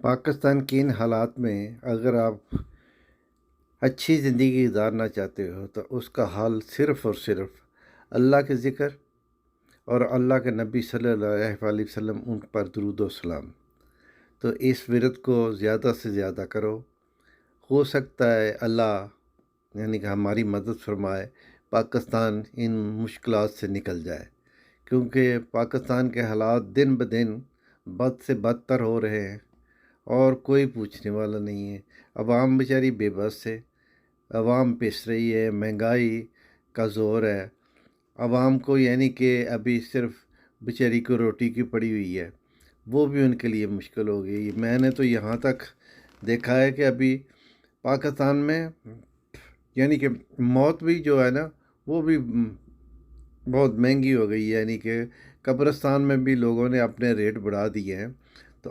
پاکستان کے ان حالات میں اگر آپ اچھی زندگی گزارنا چاہتے ہو تو اس کا حل صرف اور صرف اللہ کے ذکر اور اللہ کے نبی صلی اللہ علیہ وسلم ان پر درود و سلام۔ تو اس ورد کو زیادہ سے زیادہ کرو، ہو سکتا ہے اللہ یعنی کہ ہماری مدد فرمائے، پاکستان ان مشکلات سے نکل جائے، کیونکہ پاکستان کے حالات دن بدن بد سے بدتر ہو رہے ہیں اور کوئی پوچھنے والا نہیں ہے۔ عوام بیچاری بے بس ہے، عوام پس رہی ہے، مہنگائی کا زور ہے، عوام کو یعنی کہ ابھی صرف بیچاری کو روٹی کی پڑی ہوئی ہے، وہ بھی ان کے لیے مشکل ہو گئی۔ میں نے تو یہاں تک دیکھا ہے کہ ابھی پاکستان میں یعنی کہ موت بھی جو ہے نا وہ بھی بہت مہنگی ہو گئی ہے، یعنی کہ قبرستان میں بھی لوگوں نے اپنے ریٹ بڑھا دیے ہیں